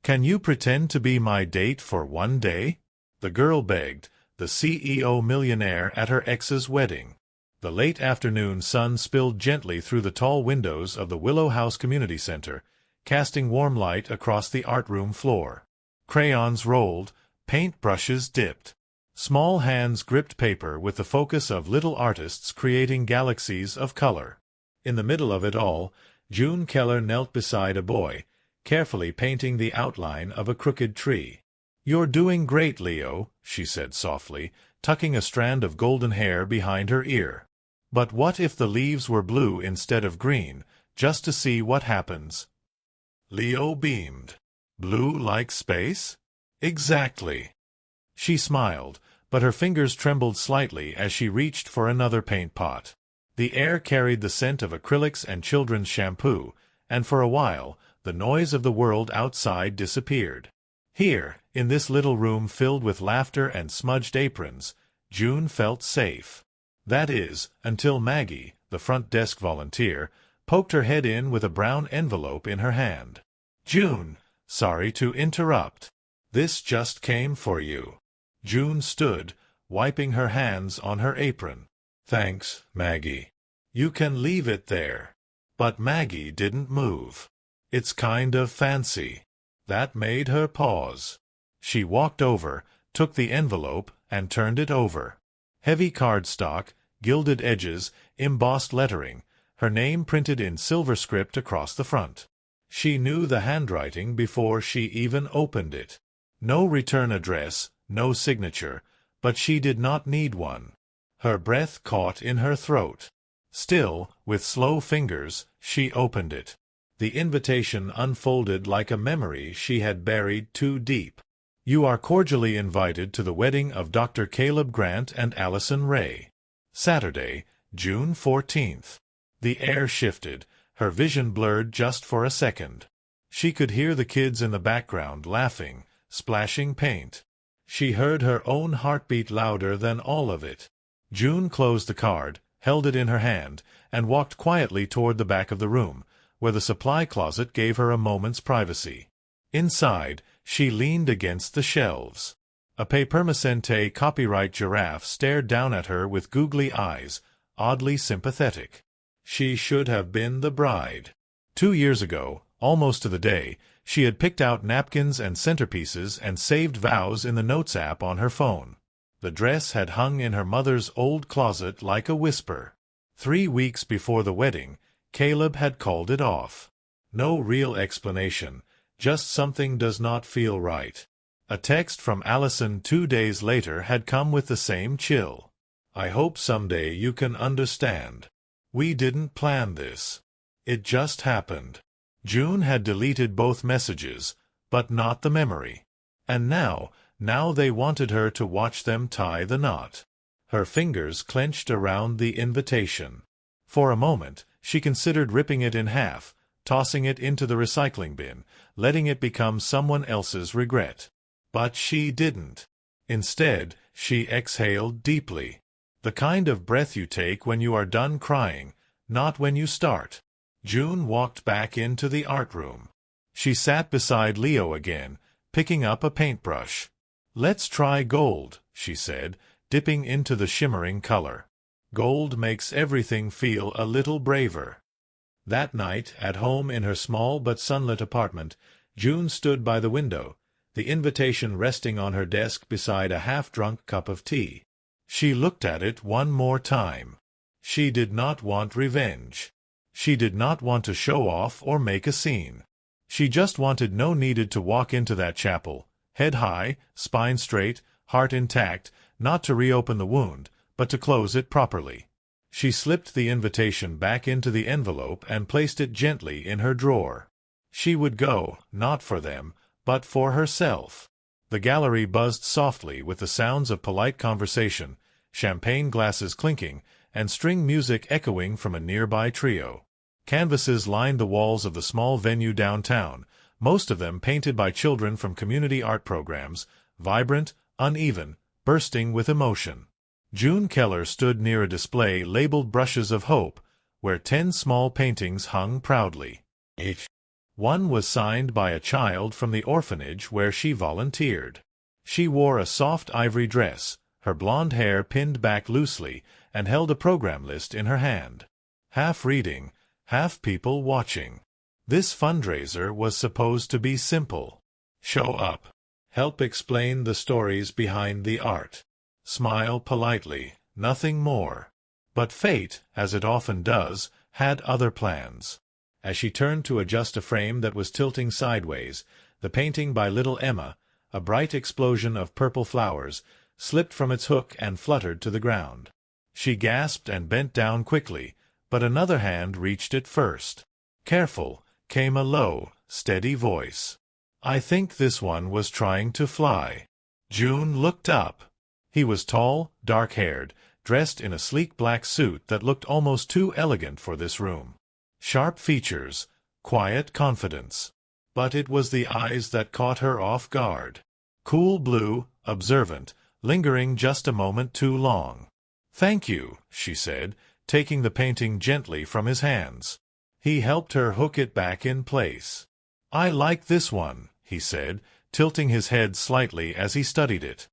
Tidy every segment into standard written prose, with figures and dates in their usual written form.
Can you pretend to be my date for one day? The girl begged, the CEO millionaire at her ex's wedding. The late afternoon sun spilled gently through the tall windows of the Willow House Community Center, casting warm light across the art room floor. Crayons rolled, paint brushes dipped. Small hands gripped paper with the focus of little artists creating galaxies of color. In the middle of it all, June Keller knelt beside a boy, carefully painting the outline of a crooked tree. "You're doing great, Leo," she said softly, tucking a strand of golden hair behind her ear. "But what if the leaves were blue instead of green, just to see what happens?" Leo beamed. "Blue like space?" "Exactly." She smiled, but her fingers trembled slightly as she reached for another paint pot. The air carried the scent of acrylics and children's shampoo, and for a while, the noise of the world outside disappeared. Here, in this little room filled with laughter and smudged aprons, June felt safe. That is, until Maggie, the front desk volunteer, poked her head in with a brown envelope in her hand. "June, sorry to interrupt. This just came for you." June stood, wiping her hands on her apron. "Thanks, Maggie. You can leave it there." But Maggie didn't move. "It's kind of fancy." That made her pause. She walked over, took the envelope, and turned it over. Heavy cardstock, gilded edges, embossed lettering, her name printed in silver script across the front. She knew the handwriting before she even opened it. No return address, no signature, but she did not need one. Her breath caught in her throat. Still, with slow fingers, she opened it. The invitation unfolded like a memory she had buried too deep. "You are cordially invited to the wedding of Dr. Caleb Grant and Allison Ray. Saturday, June 14th. The air shifted, her vision blurred just for a second. She could hear the kids in the background laughing, splashing paint. She heard her own heartbeat louder than all of it. June closed the card, held it in her hand, and walked quietly toward the back of the room, where the supply closet gave her a moment's privacy. Inside, she leaned against the shelves. A papier-mâché copyright giraffe stared down at her with googly eyes, oddly sympathetic. She should have been the bride. 2 years ago, almost to the day, she had picked out napkins and centerpieces and saved vows in the Notes app on her phone. The dress had hung in her mother's old closet like a whisper. 3 weeks before the wedding, Caleb had called it off. No real explanation, just something does not feel right. A text from Allison 2 days later had come with the same chill. "I hope someday you can understand. We didn't plan this. It just happened." June had deleted both messages, but not the memory. And now they wanted her to watch them tie the knot. Her fingers clenched around the invitation. For a moment, she considered ripping it in half, tossing it into the recycling bin, letting it become someone else's regret. But she didn't. Instead, she exhaled deeply. The kind of breath you take when you are done crying, not when you start. June walked back into the art room. She sat beside Leo again, picking up a paintbrush. "Let's try gold," she said, dipping into the shimmering color. Gold makes everything feel a little braver. That night, at home in her small but sunlit apartment, June stood by the window, the invitation resting on her desk beside a half-drunk cup of tea. She looked at it one more time. She did not want revenge. She did not want to show off or make a scene. She just needed to walk into that chapel, head high, spine straight, heart intact, not to reopen the wound, but to close it properly. She slipped the invitation back into the envelope and placed it gently in her drawer. She would go, not for them, but for herself. The gallery buzzed softly with the sounds of polite conversation, champagne glasses clinking, and string music echoing from a nearby trio. Canvases lined the walls of the small venue downtown, most of them painted by children from community art programs, vibrant, uneven, bursting with emotion. June Keller stood near a display labeled Brushes of Hope, where 10 small paintings hung proudly. Each One was signed by a child from the orphanage where she volunteered. She wore a soft ivory dress, her blonde hair pinned back loosely, and held a program list in her hand. Half reading, half people watching. This fundraiser was supposed to be simple. Show up. Help explain the stories behind the art. Smile politely, nothing more. But fate, as it often does, had other plans. As she turned to adjust a frame that was tilting sideways, the painting by little Emma, a bright explosion of purple flowers, slipped from its hook and fluttered to the ground. She gasped and bent down quickly, but another hand reached it first. Careful, came a low, steady voice. I think this one was trying to fly. June looked up. He was tall, dark-haired, dressed in a sleek black suit that looked almost too elegant for this room. Sharp features, quiet confidence. But it was the eyes that caught her off guard. Cool blue, observant, lingering just a moment too long. "Thank you," she said, taking the painting gently from his hands. He helped her hook it back in place. "I like this one," he said, tilting his head slightly as he studied it.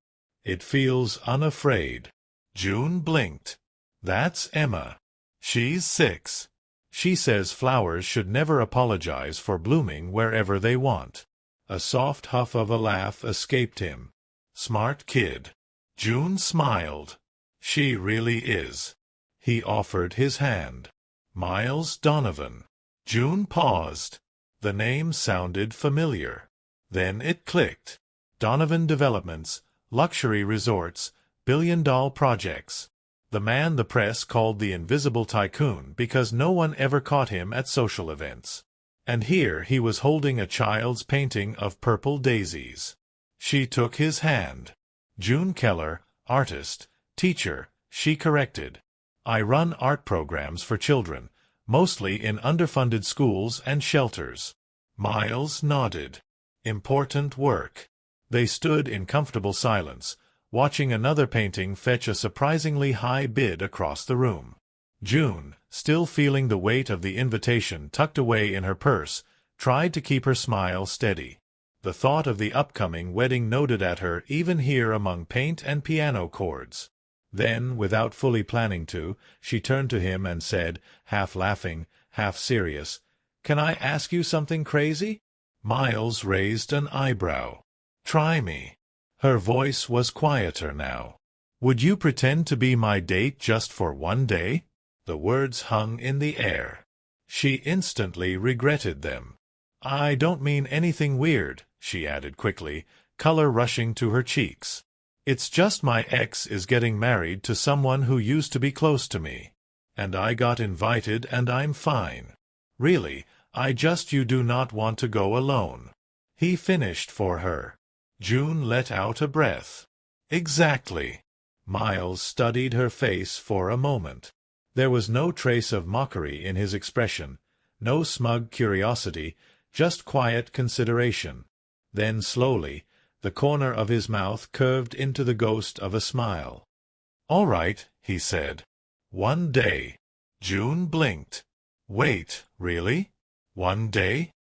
"It feels unafraid." June blinked. "That's Emma. She's 6. She says flowers should never apologize for blooming wherever they want." A soft huff of a laugh escaped him. "Smart kid." June smiled. "She really is." He offered his hand. "Miles Donovan." June paused. The name sounded familiar. Then it clicked. Donovan Developments, luxury resorts, billion-dollar projects. The man the press called the Invisible Tycoon because no one ever caught him at social events. And here he was holding a child's painting of purple daisies. She took his hand. "June Keller, artist, teacher," she corrected. "I run art programs for children, mostly in underfunded schools and shelters." Miles nodded. "Important work." They stood in comfortable silence, watching another painting fetch a surprisingly high bid across the room. June, still feeling the weight of the invitation tucked away in her purse, tried to keep her smile steady. The thought of the upcoming wedding noted at her even here among paint and piano chords. Then, without fully planning to, she turned to him and said, half laughing, half serious, "Can I ask you something crazy?" Miles raised an eyebrow. "Try me." Her voice was quieter now. "Would you pretend to be my date just for one day?" The words hung in the air. She instantly regretted them. "I don't mean anything weird," she added quickly, color rushing to her cheeks. "It's just my ex is getting married to someone who used to be close to me. And I got invited and I'm fine. Really, you do not want to go alone." He finished for her. June let out a breath. "Exactly." Miles studied her face for a moment. There was no trace of mockery in his expression, no smug curiosity, just quiet consideration. Then slowly, the corner of his mouth curved into the ghost of a smile. "All right," he said. "One day." June blinked. "Wait, really? One day?"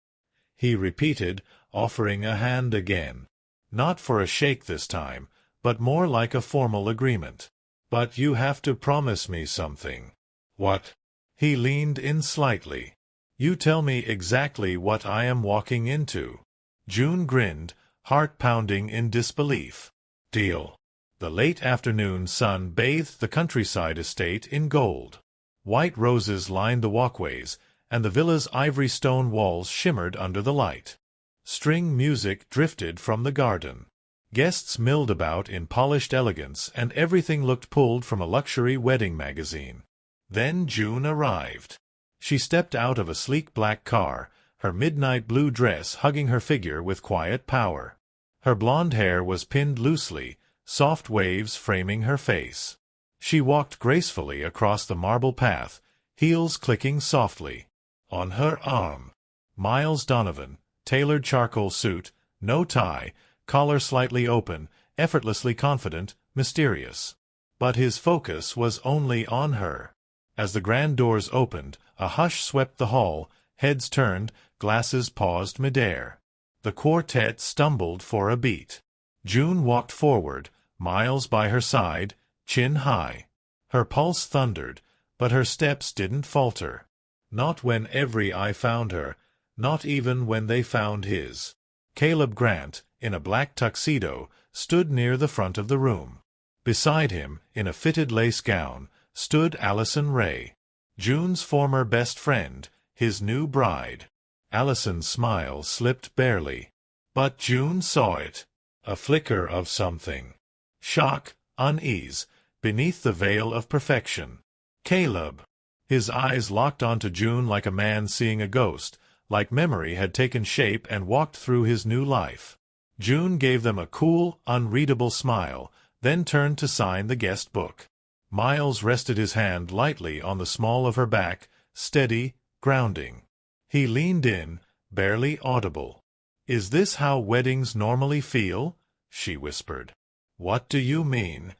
He repeated, offering a hand again. Not for a shake this time, but more like a formal agreement. "But you have to promise me something." "What?" He leaned in slightly. "You tell me exactly what I am walking into." June grinned, heart pounding in disbelief. "Deal." The late afternoon sun bathed the countryside estate in gold. White roses lined the walkways, and the villa's ivory stone walls shimmered under the light. String music drifted from the garden. Guests milled about in polished elegance, and everything looked pulled from a luxury wedding magazine. Then June arrived. She stepped out of a sleek black car, her midnight blue dress hugging her figure with quiet power. Her blonde hair was pinned loosely, soft waves framing her face. She walked gracefully across the marble path, heels clicking softly. On her arm, Miles Donovan, tailored charcoal suit, no tie, collar slightly open, effortlessly confident, mysterious. But his focus was only on her. As the grand doors opened, a hush swept the hall, Heads turned, glasses paused midair. The quartet stumbled for a beat. June walked forward, Miles by her side, chin high. Her pulse thundered, but her steps didn't falter. Not when every eye found her, not even when they found his. Caleb Grant, in a black tuxedo, stood near the front of the room. Beside him, in a fitted lace gown, stood Allison Ray, June's former best friend, his new bride. Allison's smile slipped barely. But June saw it. A flicker of something. Shock, unease, beneath the veil of perfection. Caleb. His eyes locked onto June like a man seeing a ghost, like memory had taken shape and walked through his new life. June gave them a cool, unreadable smile, then turned to sign the guest book. Miles rested his hand lightly on the small of her back, steady, grounding. He leaned in, barely audible. "Is this how weddings normally feel?" she whispered. "What do you mean?"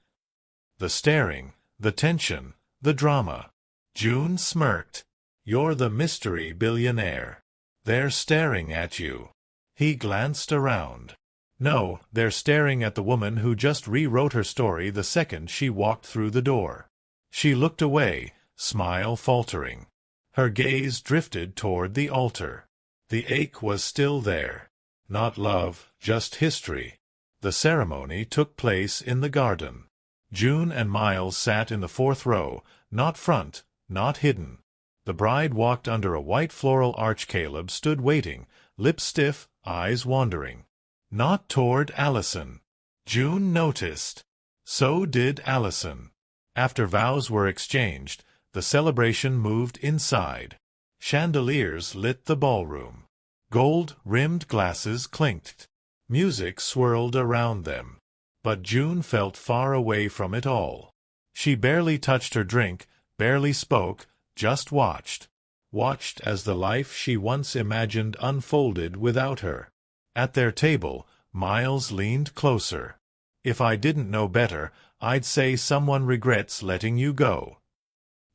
"The staring, the tension, the drama." June smirked. "You're the mystery billionaire. They're staring at you." He glanced around. "No, they're staring at the woman who just rewrote her story the second she walked through the door." She looked away, smile faltering. Her gaze drifted toward the altar. The ache was still there. Not love, just history. The ceremony took place in the garden. June and Miles sat in the fourth row, not front, not hidden. The bride walked under a white floral arch. Caleb stood waiting, lips stiff, eyes wandering. Not toward Allison. June noticed. So did Allison. After vows were exchanged, the celebration moved inside. Chandeliers lit the ballroom. Gold-rimmed glasses clinked. Music swirled around them. But June felt far away from it all. She barely touched her drink, barely spoke, just watched. Watched as the life she once imagined unfolded without her. At their table, Miles leaned closer. "If I didn't know better, I'd say someone regrets letting you go."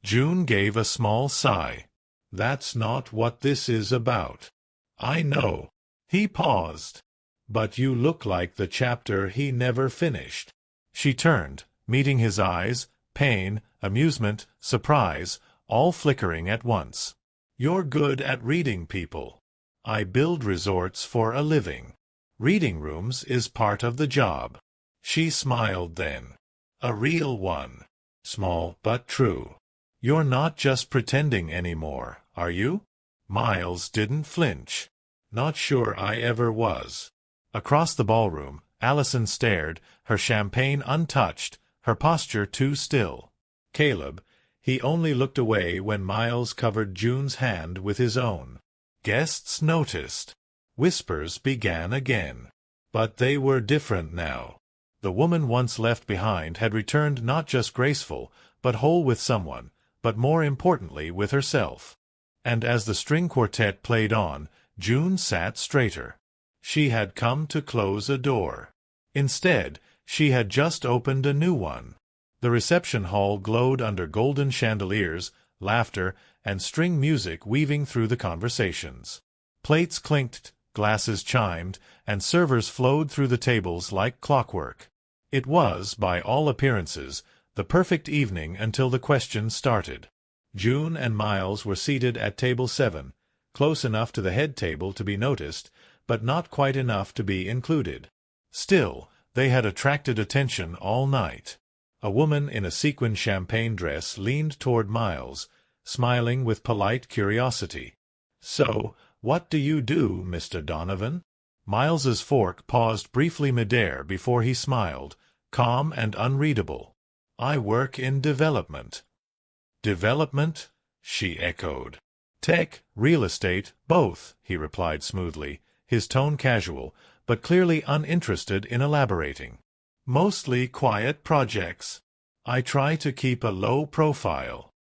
June gave a small sigh. "That's not what this is about." "I know." He paused. "But you look like the chapter he never finished." She turned, meeting his eyes, pain, amusement, surprise, all flickering at once. "You're good at reading people." "I build resorts for a living. Reading rooms is part of the job." She smiled then. A real one. Small but true. "You're not just pretending anymore, are you?" Miles didn't flinch. "Not sure I ever was." Across the ballroom, Allison stared, her champagne untouched, her posture too still. Caleb, he only looked away when Miles covered June's hand with his own. Guests noticed. Whispers began again. But they were different now. The woman once left behind had returned not just graceful, but whole with someone, but more importantly with herself. And as the string quartet played on, June sat straighter. She had come to close a door. Instead, she had just opened a new one. The reception hall glowed under golden chandeliers, laughter, and string music weaving through the conversations. Plates clinked, glasses chimed, and servers flowed through the tables like clockwork. It was, by all appearances, the perfect evening until the questions started. June and Miles were seated at table 7, close enough to the head table to be noticed, but not quite enough to be included. Still, they had attracted attention all night. A woman in a sequined champagne dress leaned toward Miles, smiling with polite curiosity. "So, what do you do, Mr. Donovan?" Miles's fork paused briefly midair before he smiled, calm and unreadable. "I work in development." "Development?" she echoed. "Tech, real estate, both," he replied smoothly, his tone casual, but clearly uninterested in elaborating. "Mostly quiet projects. I try to keep a low profile."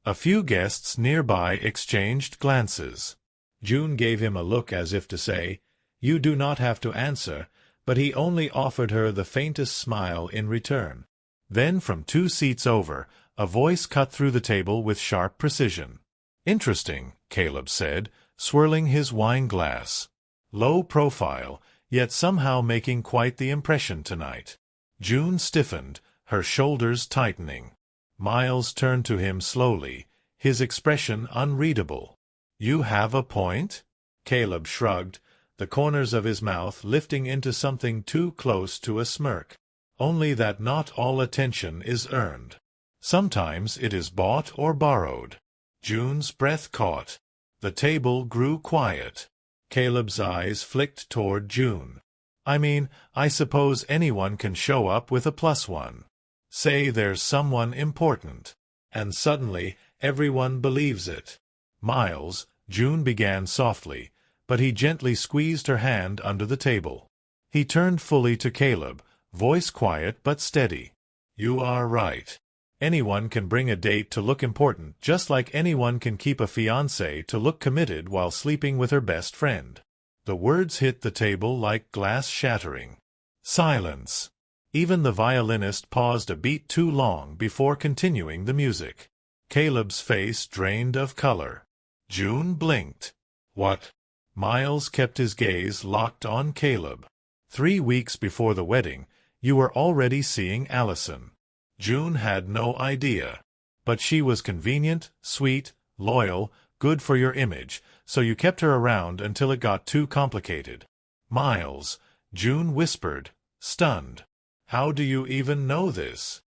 A few guests nearby exchanged glances. June gave him a look as if to say, "You do not have to answer," but he only offered her the faintest smile in return. Then from 2 seats over, a voice cut through the table with sharp precision. "Interesting, Caleb said, swirling his wine glass. Low profile, yet somehow making quite the impression tonight. June stiffened, her shoulders tightening. Miles turned to him slowly, his expression unreadable. "You have a point?" Caleb shrugged, the corners of his mouth lifting into something too close to a smirk. "Only that not all attention is earned. Sometimes it is bought or borrowed." June's breath caught. The table grew quiet. Caleb's eyes flicked toward June. I suppose anyone can show up with a +1. Say there's someone important. And suddenly, everyone believes it. Miles, June began softly, but he gently squeezed her hand under the table. He turned fully to Caleb, voice quiet but steady. "You are right. Anyone can bring a date to look important, just like anyone can keep a fiancé to look committed while sleeping with her best friend." The words hit the table like glass shattering. Silence. Even the violinist paused a beat too long before continuing the music. Caleb's face drained of color. June blinked. "What?" Miles kept his gaze locked on Caleb. 3 weeks before the wedding, you were already seeing Allison. June had no idea. But she was convenient, sweet, loyal, good for your image, so you kept her around until it got too complicated. "Miles," June whispered, stunned. "How do you even know this?"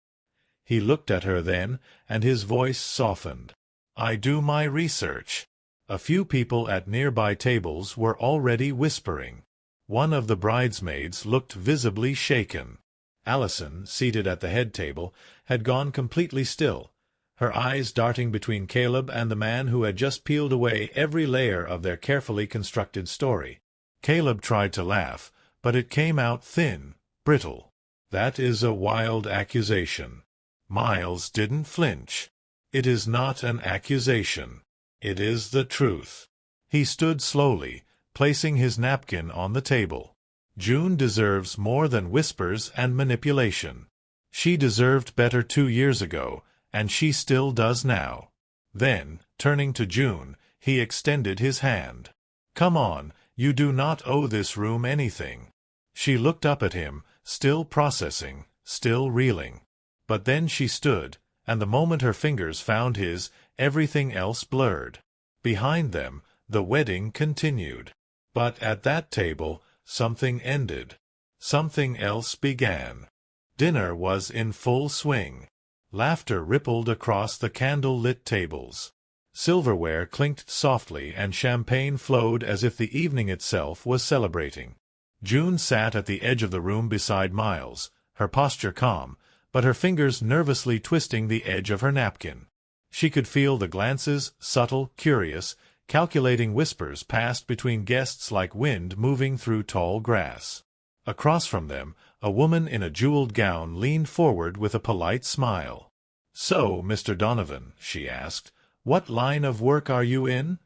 He looked at her then, and his voice softened. "I do my research." A few people at nearby tables were already whispering. One of the bridesmaids looked visibly shaken. Allison, seated at the head table, had gone completely still, her eyes darting between Caleb and the man who had just peeled away every layer of their carefully constructed story. Caleb tried to laugh, but it came out thin, brittle. "That is a wild accusation." Miles didn't flinch. "It is not an accusation. It is the truth." He stood slowly, placing his napkin on the table. "June deserves more than whispers and manipulation. She deserved better 2 years ago, and she still does now." Then, turning to June, he extended his hand. "Come on, you do not owe this room anything." She looked up at him, still processing, still reeling. But then she stood, and the moment her fingers found his, everything else blurred. Behind them, the wedding continued. But at that table, something ended. Something else began. Dinner was in full swing. Laughter rippled across the candle-lit tables. Silverware clinked softly and champagne flowed as if the evening itself was celebrating. June sat at the edge of the room beside Miles, her posture calm, but her fingers nervously twisting the edge of her napkin. She could feel the glances, subtle, curious, calculating whispers passed between guests like wind moving through tall grass. Across from them, a woman in a jeweled gown leaned forward with a polite smile. "So, Mr. Donovan," she asked, "what line of work are you in?"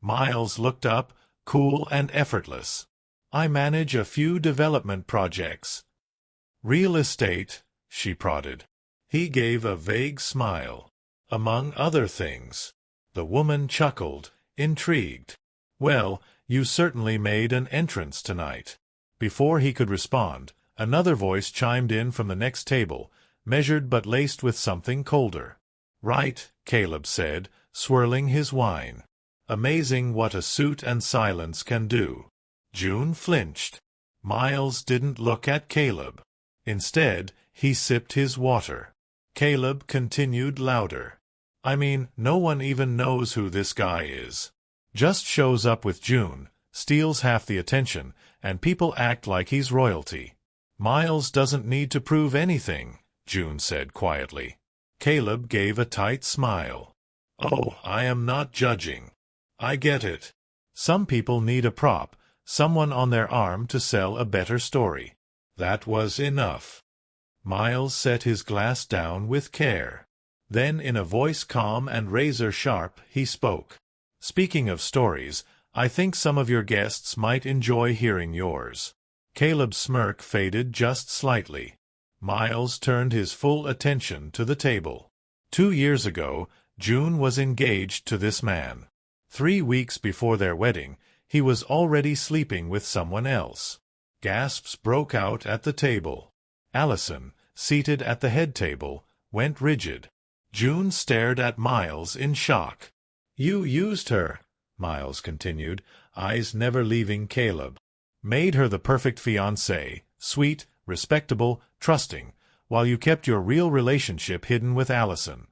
Miles looked up, cool and effortless. "I manage a few development projects." "Real estate," she prodded. He gave a vague smile. "Among other things." The woman chuckled, intrigued. "Well, you certainly made an entrance tonight." Before he could respond, another voice chimed in from the next table, measured but laced with something colder. "Right," Caleb said, swirling his wine. "Amazing what a suit and silence can do." June flinched. Miles didn't look at Caleb. Instead, he sipped his water. Caleb continued louder. No one even knows who this guy is. Just shows up with June, steals half the attention, and people act like he's royalty. "Miles doesn't need to prove anything," June said quietly. Caleb gave a tight smile. "Oh, I am not judging. I get it. Some people need a prop, someone on their arm to sell a better story." That was enough. Miles set his glass down with care. Then, in a voice calm and razor-sharp, he spoke. "Speaking of stories, I think some of your guests might enjoy hearing yours." Caleb's smirk faded just slightly. Miles turned his full attention to the table. 2 years ago, June was engaged to this man. 3 weeks before their wedding, he was already sleeping with someone else. Gasps broke out at the table. Allison, seated at the head table, went rigid. June stared at Miles in shock. "You used her," Miles continued, eyes never leaving Caleb. "Made her the perfect fiancée, sweet, respectable, trusting, while you kept your real relationship hidden with Allison."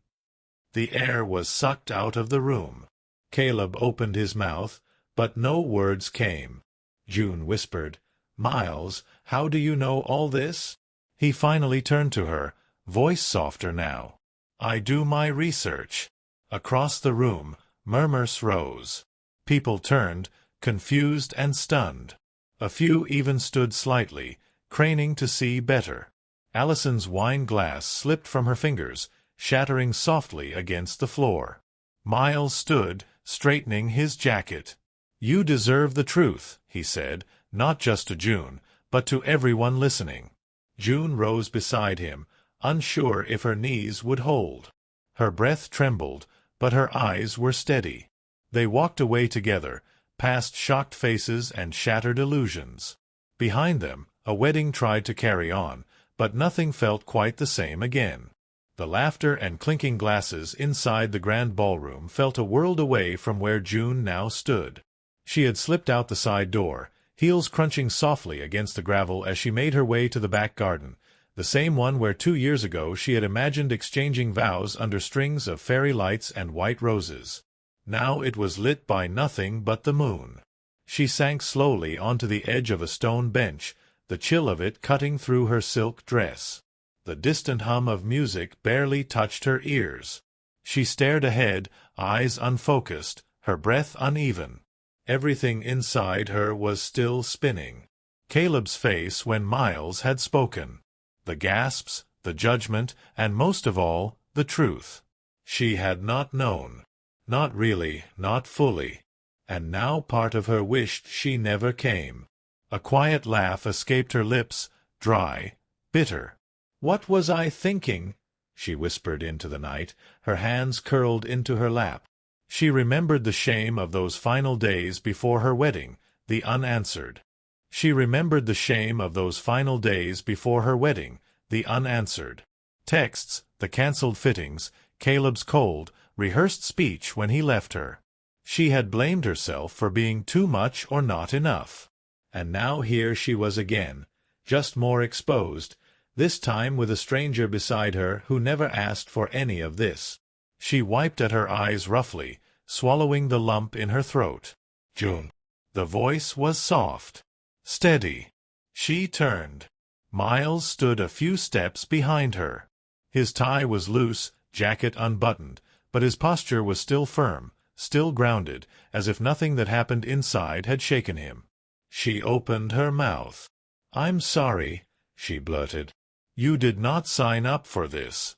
The air was sucked out of the room. Caleb opened his mouth, but no words came. June whispered, "Miles, how do you know all this?" He finally turned to her, voice softer now. "I do my research." Across the room, murmurs rose. People turned, confused and stunned. A few even stood slightly, craning to see better. Allison's wine glass slipped from her fingers, shattering softly against the floor. Miles stood, straightening his jacket. "You deserve the truth," he said, not just to June, but to everyone listening. June rose beside him, unsure if her knees would hold. Her breath trembled, but her eyes were steady. They walked away together, past shocked faces and shattered illusions. Behind them, a wedding tried to carry on, but nothing felt quite the same again. The laughter and clinking glasses inside the grand ballroom felt a world away from where June now stood. She had slipped out the side door, heels crunching softly against the gravel as she made her way to the back garden, the same one where 2 years ago she had imagined exchanging vows under strings of fairy lights and white roses. Now it was lit by nothing but the moon. She sank slowly onto the edge of a stone bench, the chill of it cutting through her silk dress. The distant hum of music barely touched her ears. She stared ahead, eyes unfocused, her breath uneven. Everything inside her was still spinning. Caleb's face when Miles had spoken. The gasps, the judgment, and most of all, the truth. She had not known. Not really, not fully. And now part of her wished she never came. A quiet laugh escaped her lips, dry, bitter. "What was I thinking?" she whispered into the night, her hands curled into her lap. She remembered the shame of those final days before her wedding, the unanswered. She remembered the shame of those final days before her wedding, the unanswered. Texts, the cancelled fittings, Caleb's cold, rehearsed speech when he left her. She had blamed herself for being too much or not enough. And now here she was again, just more exposed, this time with a stranger beside her who never asked for any of this. She wiped at her eyes roughly, swallowing the lump in her throat. "June." The voice was soft, steady. She turned. Miles stood a few steps behind her. His tie was loose, jacket unbuttoned, but his posture was still firm, still grounded, as if nothing that happened inside had shaken him. She opened her mouth. "I'm sorry," she blurted. "You did not sign up for this."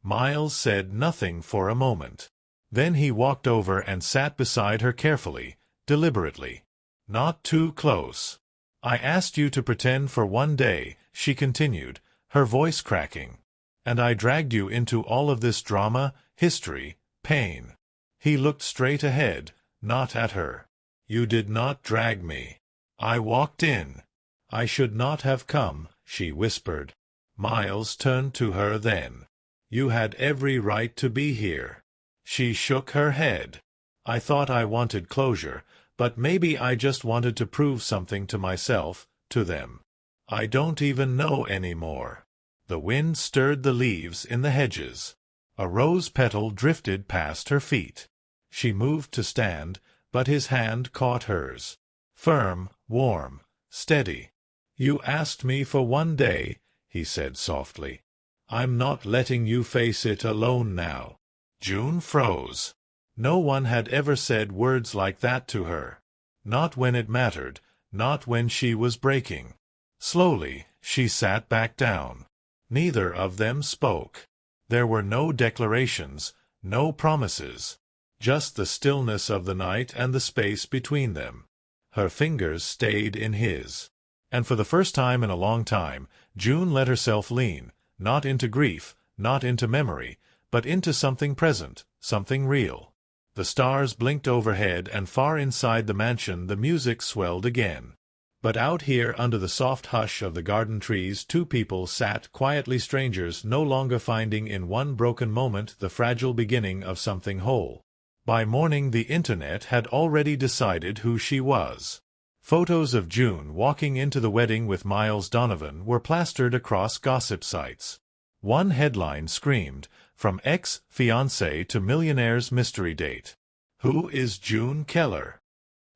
Miles said nothing for a moment. Then he walked over and sat beside her carefully, deliberately. "Not too close. I asked you to pretend for one day," she continued, her voice cracking. "And I dragged you into all of this drama, history, pain." He looked straight ahead, not at her. "You did not drag me. I walked in." "I should not have come," she whispered. Miles turned to her then. "You had every right to be here." She shook her head. "I thought I wanted closure, but maybe I just wanted to prove something to myself, to them. I don't even know anymore." The wind stirred the leaves in the hedges. A rose petal drifted past her feet. She moved to stand, but his hand caught hers. Firm, warm, steady. "You asked me for one day," he said softly. "I'm not letting you face it alone now." June froze. No one had ever said words like that to her. Not when it mattered, not when she was breaking. Slowly, she sat back down. Neither of them spoke. There were no declarations, no promises. Just the stillness of the night and the space between them. Her fingers stayed in his. And for the first time in a long time, June let herself lean, not into grief, not into memory, but into something present, something real. The stars blinked overhead, and far inside the mansion the music swelled again. But out here under the soft hush of the garden trees 2 people sat, quietly strangers, no longer finding in one broken moment the fragile beginning of something whole. By morning the internet had already decided who she was. Photos of June walking into the wedding with Miles Donovan were plastered across gossip sites. One headline screamed, "From ex-fiancé to millionaire's mystery date. Who is June Keller?"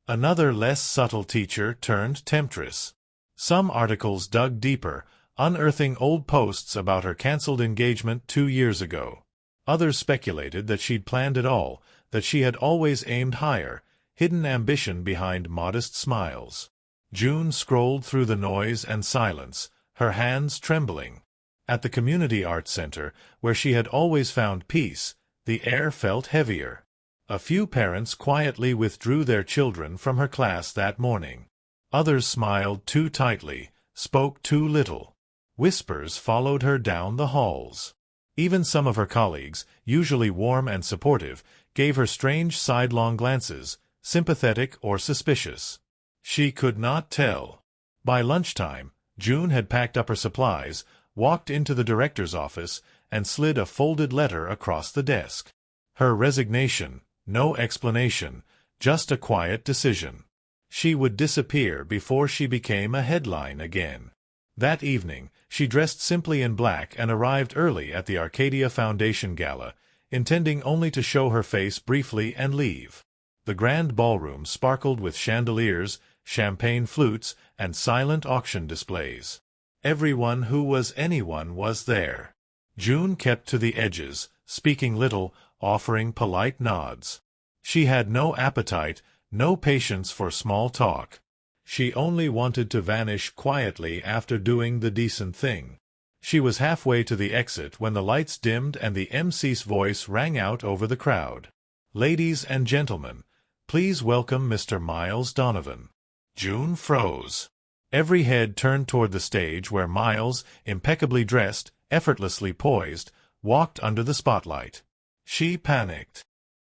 Another less subtle teacher turned temptress. Some articles dug deeper, unearthing old posts about her cancelled engagement 2 years ago. Others speculated that she'd planned it all, that she had always aimed higher, hidden ambition behind modest smiles. June scrolled through the noise and silence, her hands trembling. At the Community Arts Center, where she had always found peace, the air felt heavier. A few parents quietly withdrew their children from her class that morning. Others smiled too tightly, spoke too little. Whispers followed her down the halls. Even some of her colleagues, usually warm and supportive, gave her strange sidelong glances, sympathetic or suspicious. She could not tell. By lunchtime, June had packed up her supplies, walked into the director's office, and slid a folded letter across the desk. Her resignation, no explanation, just a quiet decision. She would disappear before she became a headline again. That evening, she dressed simply in black and arrived early at the Arcadia Foundation Gala, intending only to show her face briefly and leave. The grand ballroom sparkled with chandeliers, champagne flutes, and silent auction displays. Everyone who was anyone was there. June kept to the edges, speaking little, offering polite nods. She had no appetite, no patience for small talk. She only wanted to vanish quietly after doing the decent thing. She was halfway to the exit when the lights dimmed and the MC's voice rang out over the crowd. "Ladies and gentlemen, please welcome Mr. Miles Donovan." June froze. Every head turned toward the stage where Miles, impeccably dressed, effortlessly poised, walked under the spotlight. She panicked.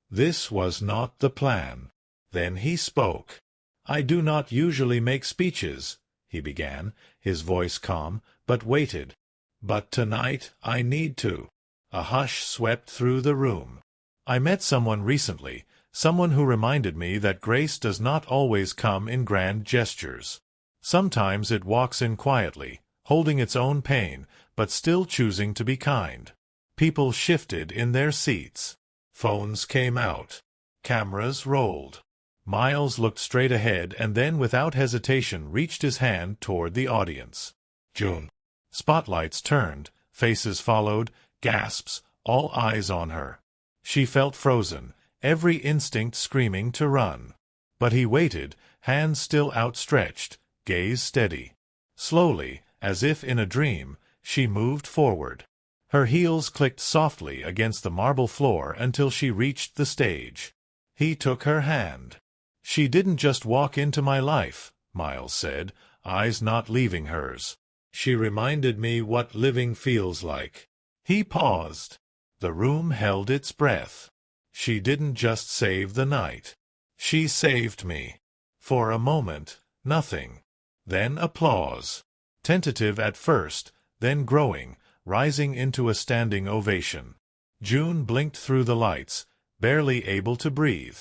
This was not the plan. Then he spoke. "I do not usually make speeches," he began, his voice calm, but weighted. "But tonight I need to." A hush swept through the room. "I met someone recently, someone who reminded me that grace does not always come in grand gestures. Sometimes it walks in quietly, holding its own pain, but still choosing to be kind." People shifted in their seats. Phones came out. Cameras rolled. Miles looked straight ahead and then without hesitation reached his hand toward the audience. "June." Spotlights turned, faces followed, gasps, all eyes on her. She felt frozen, every instinct screaming to run. But he waited, hands still outstretched, gaze steady. Slowly, as if in a dream, she moved forward. Her heels clicked softly against the marble floor until she reached the stage. He took her hand. "She didn't just walk into my life," Miles said, eyes not leaving hers. "She reminded me what living feels like." He paused. The room held its breath. "She didn't just save the night. She saved me." For a moment, nothing. Then applause. Tentative at first, then growing, rising into a standing ovation. June blinked through the lights, barely able to breathe.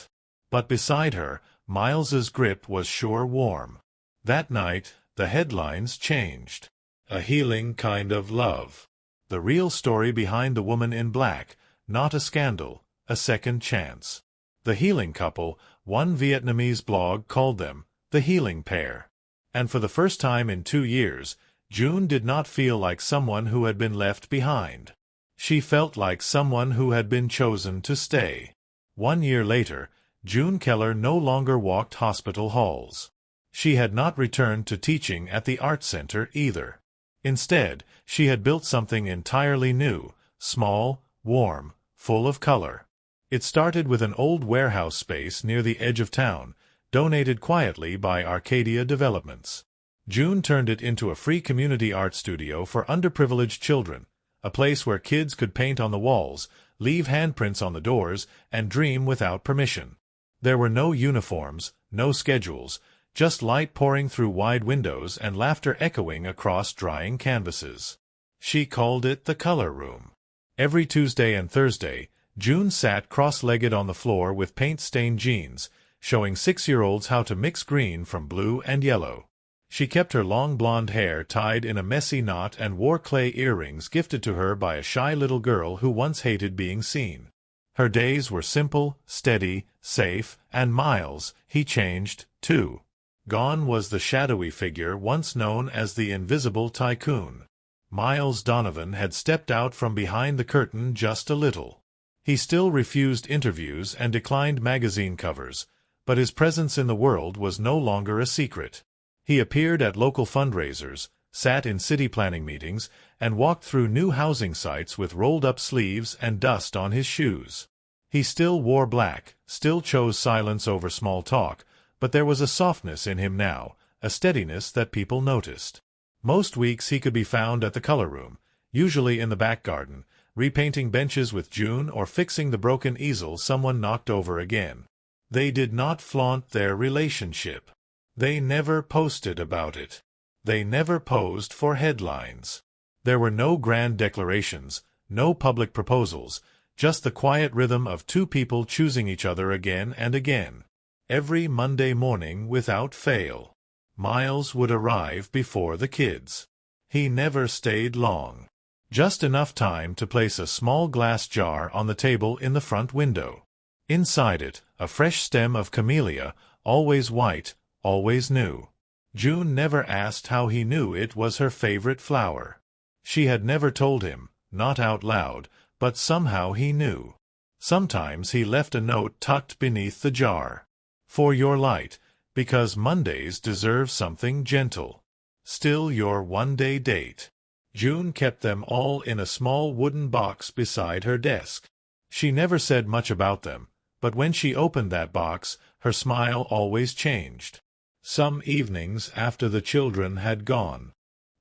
But beside her, Miles's grip was sure warm. That night, the headlines changed. "A healing kind of love." The real story behind the woman in black, not a scandal, a second chance. The healing couple, one Vietnamese blog called them, the healing pair. And for the first time in 2 years, June did not feel like someone who had been left behind. She felt like someone who had been chosen to stay. 1 year later, June Keller no longer walked hospital halls. She had not returned to teaching at the Art Center either. Instead, she had built something entirely new, small, warm, full of color. It started with an old warehouse space near the edge of town, donated quietly by Arcadia Developments. June turned it into a free community art studio for underprivileged children, a place where kids could paint on the walls, leave handprints on the doors, and dream without permission. There were no uniforms, no schedules, just light pouring through wide windows and laughter echoing across drying canvases. She called it the color room. Every Tuesday and Thursday, June sat cross-legged on the floor with paint-stained jeans, showing 6-year-olds how to mix green from blue and yellow. She kept her long blonde hair tied in a messy knot and wore clay earrings gifted to her by a shy little girl who once hated being seen. Her days were simple, steady, safe, and Miles, he changed, too. Gone was the shadowy figure once known as the Invisible Tycoon. Miles Donovan had stepped out from behind the curtain just a little. He still refused interviews and declined magazine covers, but his presence in the world was no longer a secret. He appeared at local fundraisers, sat in city planning meetings, and walked through new housing sites with rolled-up sleeves and dust on his shoes. He still wore black, still chose silence over small talk, but there was a softness in him now, a steadiness that people noticed. Most weeks he could be found at the color room, usually in the back garden, repainting benches with June or fixing the broken easel someone knocked over again. They did not flaunt their relationship. They never posted about it. They never posed for headlines. There were no grand declarations, no public proposals, just the quiet rhythm of two people choosing each other again and again. Every Monday morning without fail. Miles would arrive before the kids. He never stayed long. Just enough time to place a small glass jar on the table in the front window. Inside it, a fresh stem of camellia, always white, always new. June never asked how he knew it was her favorite flower. She had never told him, not out loud, but somehow he knew. Sometimes he left a note tucked beneath the jar. For your light, because Mondays deserve something gentle. Still your one-day date. June kept them all in a small wooden box beside her desk. She never said much about them, but when she opened that box, her smile always changed. Some evenings after the children had gone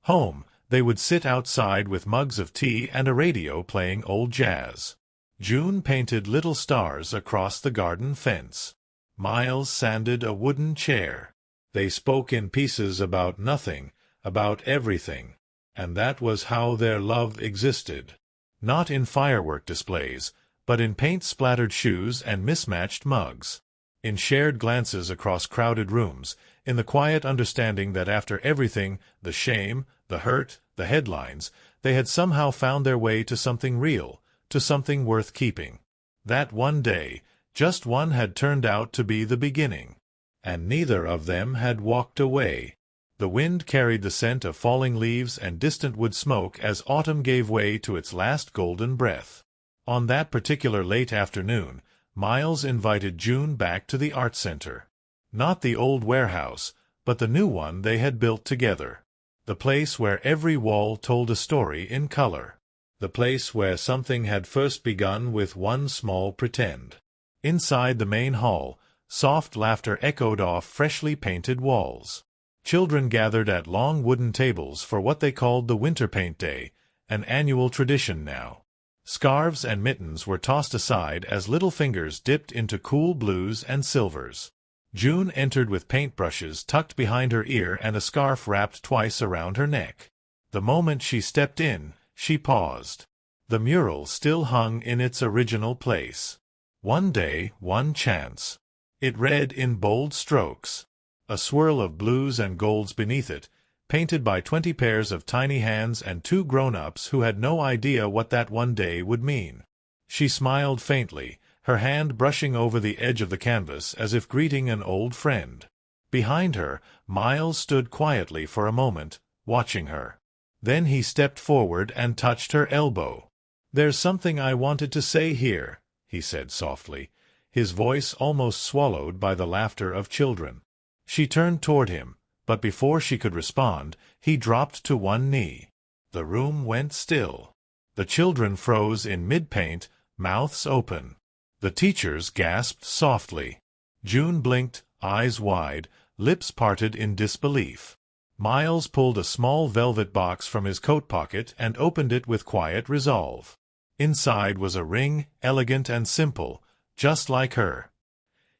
home, they would sit outside with mugs of tea and a radio playing old jazz. June painted little stars across the garden fence. Miles sanded a wooden chair. They spoke in pieces about nothing, about everything, and that was how their love existed. Not in firework displays, but in paint-splattered shoes and mismatched mugs. In shared glances across crowded rooms, in the quiet understanding that after everything, the shame, the hurt, the headlines, they had somehow found their way to something real, to something worth keeping. That one day, just one had turned out to be the beginning. And neither of them had walked away. The wind carried the scent of falling leaves and distant wood smoke as autumn gave way to its last golden breath. On that particular late afternoon, Miles invited June back to the art center. Not the old warehouse, but the new one they had built together. The place where every wall told a story in color. The place where something had first begun with one small pretend. Inside the main hall, soft laughter echoed off freshly painted walls. Children gathered at long wooden tables for what they called the Winter Paint Day, an annual tradition now. Scarves and mittens were tossed aside as little fingers dipped into cool blues and silvers. June entered with paintbrushes tucked behind her ear and a scarf wrapped twice around her neck. The moment she stepped in, she paused. The mural still hung in its original place. One day, one chance. It read in bold strokes. A swirl of blues and golds beneath it, painted by 20 pairs of tiny hands and 2 grown-ups who had no idea what that one day would mean. She smiled faintly, her hand brushing over the edge of the canvas as if greeting an old friend. Behind her, Miles stood quietly for a moment, watching her. Then he stepped forward and touched her elbow. "There's something I wanted to say here," he said softly, his voice almost swallowed by the laughter of children. She turned toward him, but before she could respond, he dropped to one knee. The room went still. The children froze in mid-paint, mouths open. The teachers gasped softly. June blinked, eyes wide, lips parted in disbelief. Miles pulled a small velvet box from his coat pocket and opened it with quiet resolve. Inside was a ring, elegant and simple, just like her.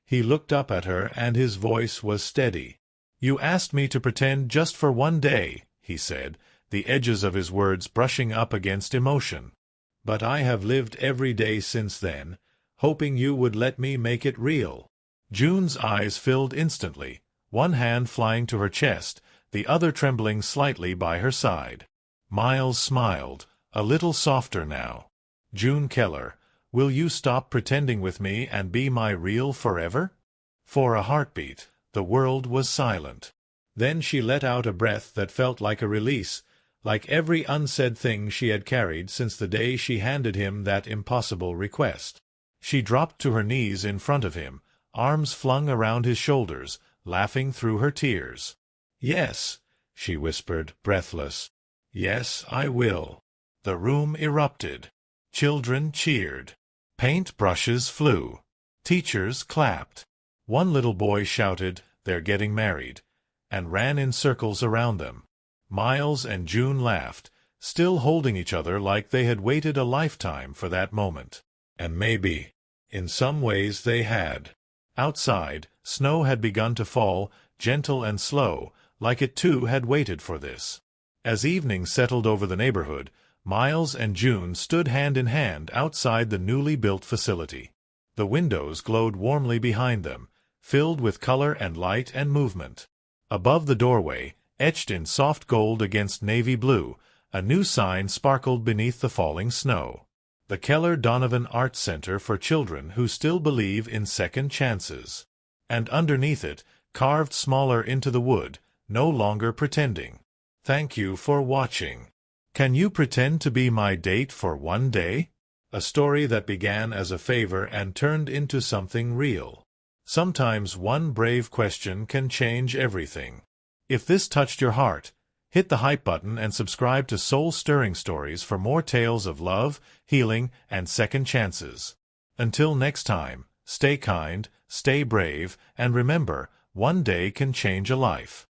He looked up at her and his voice was steady. "You asked me to pretend just for one day," he said, the edges of his words brushing up against emotion. "But I have lived every day since then, hoping you would let me make it real." June's eyes filled instantly, one hand flying to her chest, the other trembling slightly by her side. Miles smiled, a little softer now. "June Keller, will you stop pretending with me and be my real forever?" For a heartbeat, the world was silent. Then she let out a breath that felt like a release, like every unsaid thing she had carried since the day she handed him that impossible request. She dropped to her knees in front of him, arms flung around his shoulders, laughing through her tears. "Yes," she whispered, breathless. "Yes, I will." The room erupted. Children cheered. Paint brushes flew. Teachers clapped. One little boy shouted, "They're getting married," and ran in circles around them. Miles and June laughed, still holding each other like they had waited a lifetime for that moment. And maybe, in some ways they had. Outside, snow had begun to fall, gentle and slow, like it too had waited for this. As evening settled over the neighborhood, Miles and June stood hand in hand outside the newly built facility. The windows glowed warmly behind them, filled with color and light and movement. Above the doorway, etched in soft gold against navy blue, a new sign sparkled beneath the falling snow. The Keller Donovan Arts Center for Children Who Still Believe in Second Chances. And underneath it, carved smaller into the wood, "No longer pretending." Thank you for watching. Can you pretend to be my date for one day? A story that began as a favor and turned into something real. Sometimes one brave question can change everything. If this touched your heart, hit the hype button and subscribe to Soul-Stirring Stories for more tales of love, healing, and second chances. Until next time, stay kind, stay brave, and remember, one day can change a life.